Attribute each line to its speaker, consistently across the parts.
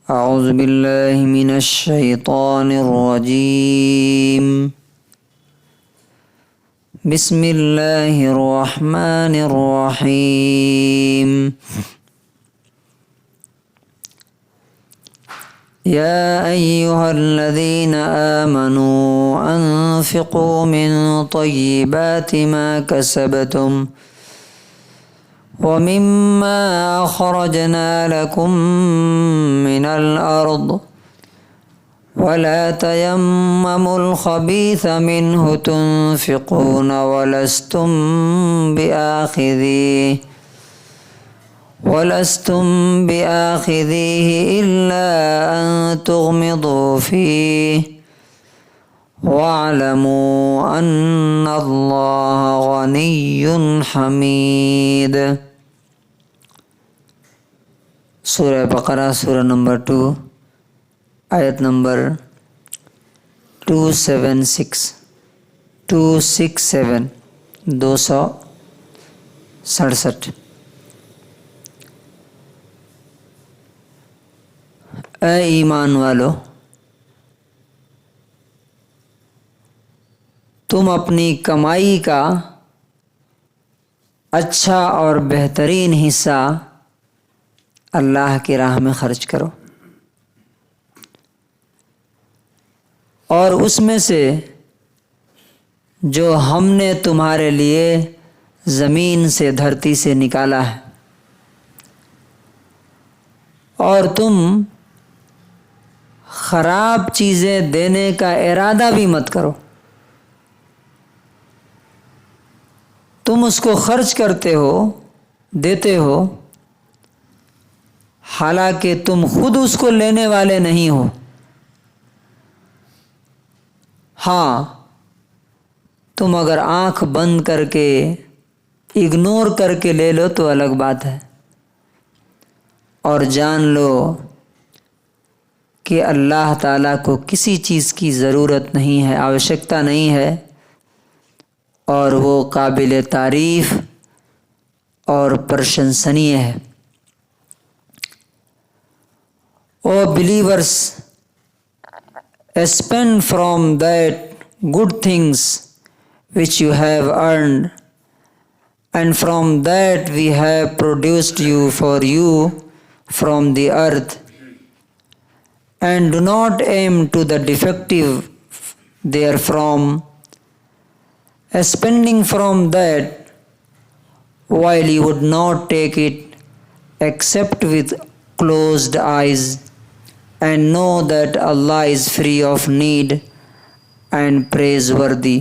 Speaker 1: اعوذ باللہ من الشیطان الرجیم بسم اللہ الرحمن الرحیم یا ایہا الذین آمنوا انفقوا من طیبات ما کسبتم وَمِمَّا أَخْرَجْنَا لَكُم مِّنَ الْأَرْضِ وَلَا تَيَمَّمُوا الْخَبِيثَ مِنْهُ تُنْفِقُونَ وَلَسْتُمْ بِآخِذِيهِ إِلَّا أَن تُغْمِضُوا فِيهِ وَاعْلَمُوا أَنَّ اللَّهَ غَنِيٌّ حَمِيدٌ۔ سورہ بقرہ سورہ نمبر 2 آیت نمبر 267 اے ایمان والو، تم اپنی کمائی کا اچھا اور بہترین حصہ اللہ کی راہ میں خرچ کرو، اور اس میں سے جو ہم نے تمہارے لیے زمین سے دھرتی سے نکالا ہے، اور تم خراب چیزیں دینے کا ارادہ بھی مت کرو۔ تم اس کو خرچ کرتے ہو، دیتے ہو، حالانکہ تم خود اس کو لینے والے نہیں ہو۔ ہاں، تم اگر آنکھ بند کر کے اگنور کر کے لے لو تو الگ بات ہے، اور جان لو کہ اللہ تعالیٰ کو کسی چیز کی ضرورت نہیں ہے، آوشکتا نہیں ہے، اور وہ قابل تعریف اور پرشنسنیہ ہے۔ او believers, spend from that good things which you have earned, and from that we have produced you for you from the earth, and do not aim to the defective therefrom, spending from that while you would not take it except with closed eyes, and know that Allah is free of need and praiseworthy۔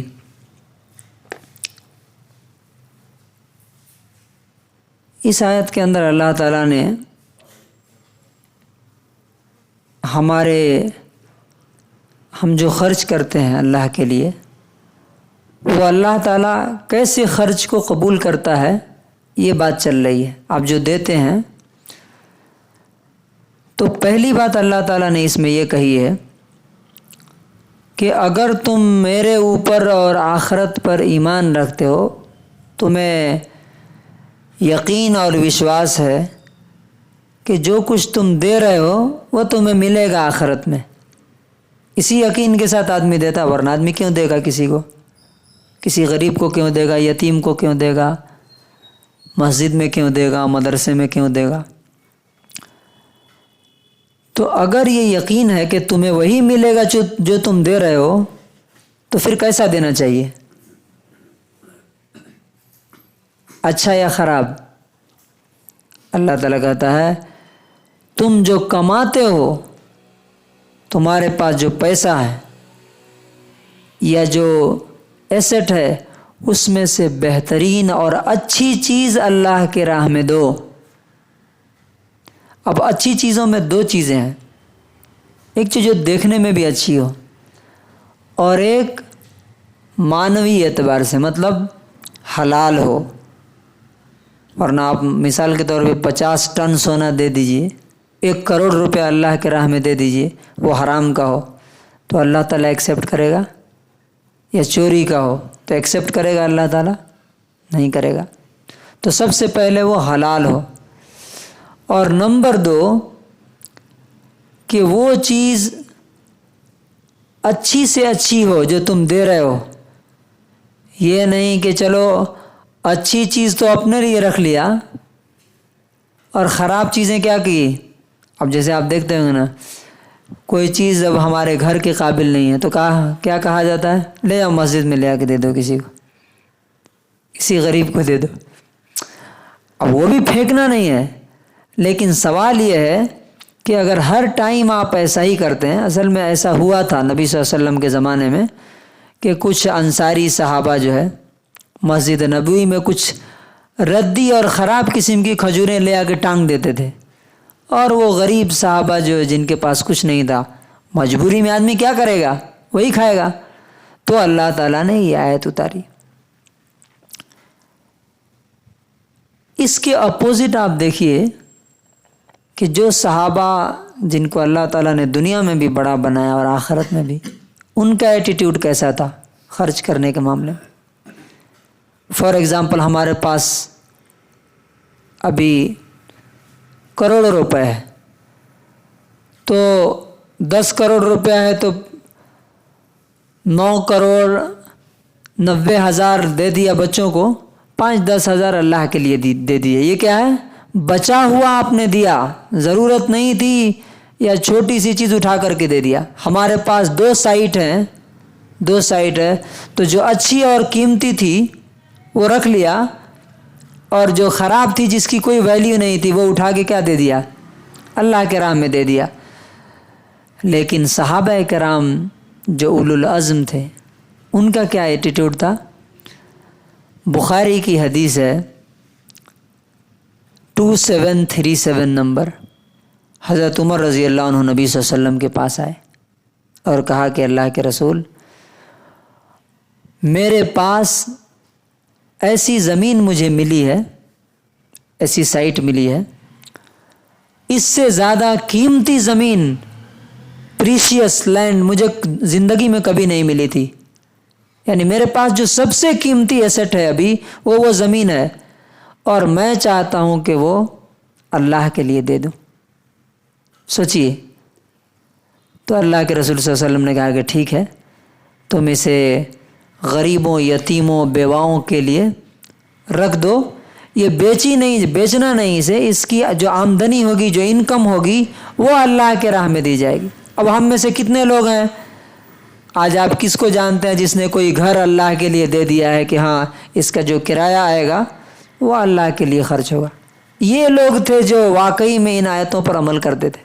Speaker 1: اس آیت کے اندر اللہ تعالیٰ نے ہم جو خرچ کرتے ہیں اللہ کے لیے، وہ اللہ تعالیٰ کیسے خرچ کو قبول کرتا ہے یہ بات چل رہی ہے۔ آپ جو دیتے ہیں، تو پہلی بات اللہ تعالیٰ نے اس میں یہ کہی ہے کہ اگر تم میرے اوپر اور آخرت پر ایمان رکھتے ہو، تمہیں یقین اور وشواس ہے کہ جو کچھ تم دے رہے ہو وہ تمہیں ملے گا آخرت میں۔ اسی یقین کے ساتھ آدمی دیتا، ورنہ آدمی کیوں دے گا کسی کو؟ کسی غریب کو کیوں دے گا؟ یتیم کو کیوں دے گا؟ مسجد میں کیوں دے گا؟ مدرسے میں کیوں دے گا؟ تو اگر یہ یقین ہے کہ تمہیں وہی ملے گا جو تم دے رہے ہو، تو پھر کیسا دینا چاہیے؟ اچھا یا خراب؟ اللہ تعالیٰ کہتا ہے تم جو کماتے ہو، تمہارے پاس جو پیسہ ہے یا جو ایسٹ ہے، اس میں سے بہترین اور اچھی چیز اللہ کے راہ میں دو۔ اب اچھی چیزوں میں دو چیزیں ہیں، ایک چیز جو دیکھنے میں بھی اچھی ہو، اور ایک معنوی اعتبار سے، مطلب حلال ہو۔ ورنہ آپ مثال کے طور پہ 50 ٹن سونا دے دیجئے، 1 کروڑ روپے اللہ کے راہ میں دے دیجئے، وہ حرام کا ہو تو اللہ تعالیٰ ایکسیپٹ کرے گا؟ یا چوری کا ہو تو ایکسیپٹ کرے گا اللہ تعالیٰ؟ نہیں کرے گا۔ تو سب سے پہلے وہ حلال ہو، اور نمبر 2 کہ وہ چیز اچھی سے اچھی ہو جو تم دے رہے ہو. یہ نہیں کہ چلو اچھی چیز تو اپنے لیے رکھ لیا اور خراب چیزیں کیا کی. اب جیسے آپ دیکھتے ہوں گے نا، کوئی چیز اب ہمارے گھر کے قابل نہیں ہے تو کیا کہا جاتا ہے؟ لے جاؤ مسجد میں لے آ کے دے دو، کسی کو، کسی غریب کو دے دو. اب وہ بھی پھینکنا نہیں ہے، لیکن سوال یہ ہے کہ اگر ہر ٹائم آپ ایسا ہی کرتے ہیں. اصل میں ایسا ہوا تھا نبی صلی اللہ علیہ وسلم کے زمانے میں کہ کچھ انصاری صحابہ جو ہے مسجد نبوی میں کچھ ردی اور خراب قسم کی کھجوریں لے آ کے ٹانگ دیتے تھے، اور وہ غریب صحابہ جو جن کے پاس کچھ نہیں تھا، مجبوری میں آدمی کیا کرے گا؟ وہی کھائے گا. تو اللہ تعالیٰ نے یہ آیت اتاری. اس کے اپوزٹ آپ دیکھیے کہ جو صحابہ جن کو اللہ تعالیٰ نے دنیا میں بھی بڑا بنایا اور آخرت میں بھی، ان کا ایٹیٹیوڈ کیسا تھا خرچ کرنے کے معاملے میں. فار ایگزامپل ہمارے پاس ابھی کروڑوں روپے ہے، تو 10 کروڑ روپے ہے تو 9,90,000 دے دیا بچوں کو، 5-10 ہزار اللہ کے لیے دے دیے. یہ کیا ہے؟ بچا ہوا آپ نے دیا، ضرورت نہیں تھی یا چھوٹی سی چیز اٹھا کر کے دے دیا. ہمارے پاس 2 سائٹ ہے تو جو اچھی اور قیمتی تھی وہ رکھ لیا، اور جو خراب تھی جس کی کوئی ویلیو نہیں تھی وہ اٹھا کے کیا دے دیا؟ اللہ کے راہ میں دے دیا. لیکن صحابہ کرام جو اولو العزم تھے، ان کا کیا ایٹیٹیوڈ تھا؟ بخاری کی حدیث ہے 2737 نمبر. حضرت عمر رضی اللہ عنہ نبی صلی اللہ علیہ وسلم کے پاس آئے اور کہا کہ اللہ کے رسول، میرے پاس ایسی زمین مجھے ملی ہے، ایسی سائٹ ملی ہے، اس سے زیادہ قیمتی زمین، پریشیس لینڈ مجھے زندگی میں کبھی نہیں ملی تھی. یعنی میرے پاس جو سب سے قیمتی ایسٹ ہے ابھی وہ زمین ہے، اور میں چاہتا ہوں کہ وہ اللہ کے لیے دے دوں. سوچیے. تو اللہ کے رسول صلی اللہ علیہ وسلم نے کہا کہ ٹھیک ہے، تم اسے غریبوں، یتیموں، بیواؤں کے لیے رکھ دو. یہ بیچنا نہیں، اس کی جو آمدنی ہوگی، جو انکم ہوگی، وہ اللہ کے راہ میں دی جائے گی. اب ہم میں سے کتنے لوگ ہیں آج، آپ کس کو جانتے ہیں جس نے کوئی گھر اللہ کے لیے دے دیا ہے کہ ہاں اس کا جو کرایہ آئے گا وہ اللہ کے لیے خرچ ہوگا؟ یہ لوگ تھے جو واقعی میں ان آیتوں پر عمل کرتے تھے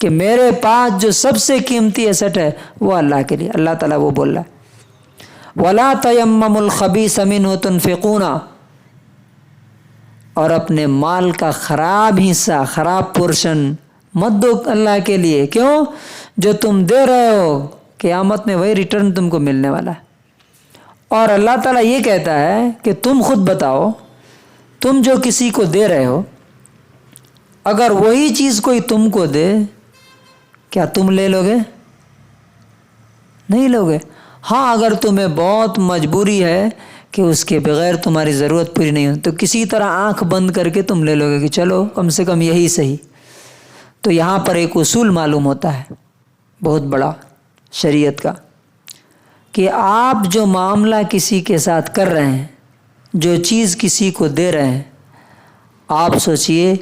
Speaker 1: کہ میرے پاس جو سب سے قیمتی ایسٹ ہے وہ اللہ کے لیے. اللہ تعالیٰ وہ بول رہا ہے وَلَا تَيَمَّمُوا الْخَبِيثَ مِنْهُ تُنْفِقُونَ، اور اپنے مال کا خراب حصہ، خراب پورشن مت دو اللہ کے لیے. کیوں؟ جو تم دے رہے ہو قیامت میں وہی ریٹرن تم کو ملنے والا ہے. اور اللہ تعالیٰ یہ کہتا ہے کہ تم خود بتاؤ، تم جو کسی کو دے رہے ہو، اگر وہی چیز کوئی تم کو دے، کیا تم لے لو گے؟ نہیں لو گے. ہاں اگر تمہیں بہت مجبوری ہے کہ اس کے بغیر تمہاری ضرورت پوری نہیں ہو تو کسی طرح آنکھ بند کر کے تم لے لو گے کہ چلو کم سے کم یہی صحیح. تو یہاں پر ایک اصول معلوم ہوتا ہے بہت بڑا شریعت کا، کہ آپ جو معاملہ کسی کے ساتھ کر رہے ہیں، جو چیز کسی کو دے رہے ہیں، آپ سوچئے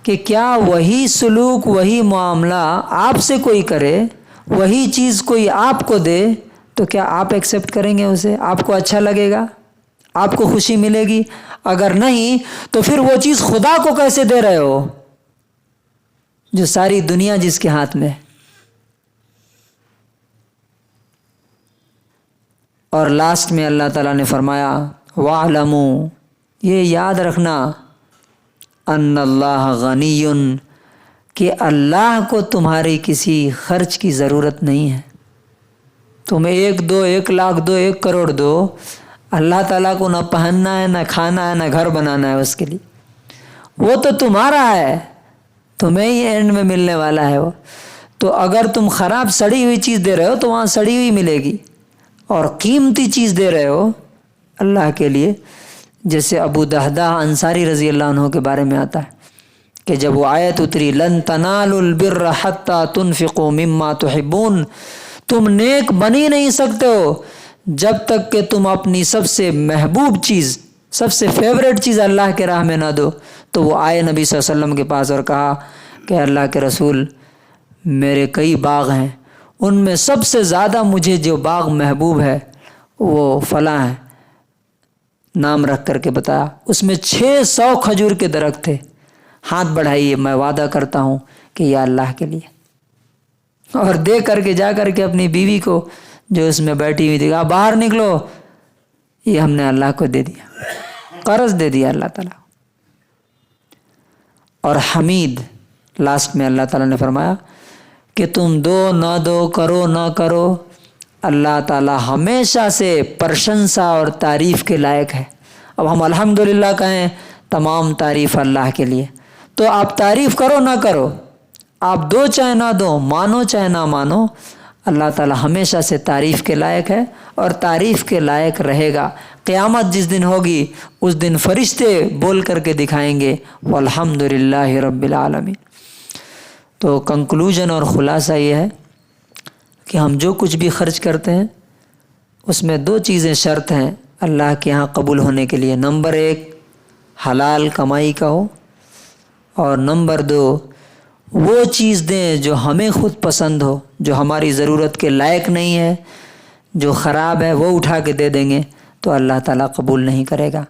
Speaker 1: کہ کیا وہی سلوک، وہی معاملہ آپ سے کوئی کرے، وہی چیز کوئی آپ کو دے، تو کیا آپ ایکسیپٹ کریں گے اسے؟ آپ کو اچھا لگے گا؟ آپ کو خوشی ملے گی؟ اگر نہیں تو پھر وہ چیز خدا کو کیسے دے رہے ہو جو ساری دنیا جس کے ہاتھ میں ہے؟ اور لاسٹ میں اللہ تعالیٰ نے فرمایا وَاعْلَمُوا، یہ یاد رکھنا، ان اللہ غنی، کہ اللہ کو تمہاری کسی خرچ کی ضرورت نہیں ہے. تم 1 لاکھ دو، 1 کروڑ دو، اللہ تعالیٰ کو نہ پہننا ہے، نہ کھانا ہے، نہ گھر بنانا ہے اس کے لیے. وہ تو تمہارا ہے، تمہیں ہی اینڈ میں ملنے والا ہے وہ. تو اگر تم خراب سڑی ہوئی چیز دے رہے ہو تو وہاں سڑی ہوئی ملے گی، اور قیمتی چیز دے رہے ہو اللہ کے لیے. جیسے ابو دہدہ انصاری رضی اللہ عنہ کے بارے میں آتا ہے کہ جب وہ آیت اتری لن تنالوا البر حتی تنفقوا مما تحبون، تم نیک بن ہی نہیں سکتے ہو جب تک کہ تم اپنی سب سے محبوب چیز، سب سے فیوریٹ چیز اللہ کے راہ میں نہ دو۔ تو وہ آئے نبی صلی اللہ علیہ وسلم کے پاس اور کہا کہ اللہ کے رسول، میرے کئی باغ ہیں، ان میں سب سے زیادہ مجھے جو باغ محبوب ہے وہ فلاں ہے، نام رکھ کر کے بتایا۔ اس میں 600 کھجور کے درخت تھے، ہاتھ بڑھائیے، میں وعدہ کرتا ہوں کہ یہ اللہ کے لیے۔ اور دے کر کے جا کر کے اپنی بیوی کو جو اس میں بیٹھی ہوئی تھی، کہا باہر نکلو، یہ ہم نے اللہ کو دے دیا، قرض دے دیا اللہ تعالیٰ۔ اور حمید، لاسٹ میں اللہ تعالیٰ نے فرمایا کہ تم دو نہ دو، کرو نہ کرو، اللہ تعالیٰ ہمیشہ سے پرشنسا اور تعریف کے لائق ہے۔ اب ہم الحمدللہ کہیں، تمام تعریف اللہ کے لیے، تو آپ تعریف کرو نہ کرو، آپ دو چاہے نہ دو، مانو چاہے نہ مانو، اللہ تعالیٰ ہمیشہ سے تعریف کے لائق ہے اور تعریف کے لائق رہے گا۔ قیامت جس دن ہوگی اس دن فرشتے بول کر کے دکھائیں گے والحمدللہ رب العالمین۔ تو کنکلوژن اور خلاصہ یہ ہے کہ ہم جو کچھ بھی خرچ کرتے ہیں اس میں دو چیزیں شرط ہیں اللہ کے ہاں قبول ہونے کے لیے۔ نمبر 1 حلال کمائی کا ہو، اور نمبر 2 وہ چیز دیں جو ہمیں خود پسند ہو، جو ہماری ضرورت کے لائق نہیں ہے، جو خراب ہے وہ اٹھا کے دے دیں گے تو اللہ تعالیٰ قبول نہیں کرے گا۔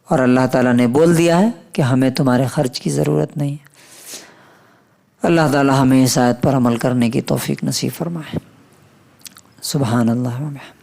Speaker 1: اور اللہ تعالیٰ نے بول دیا ہے کہ ہمیں تمہارے خرچ کی ضرورت نہیں ہے۔ اللہ تعالیٰ ہمیں اس آیت پر عمل کرنے کی توفیق نصیب فرمائے۔ سبحان اللہ و بحمدہ۔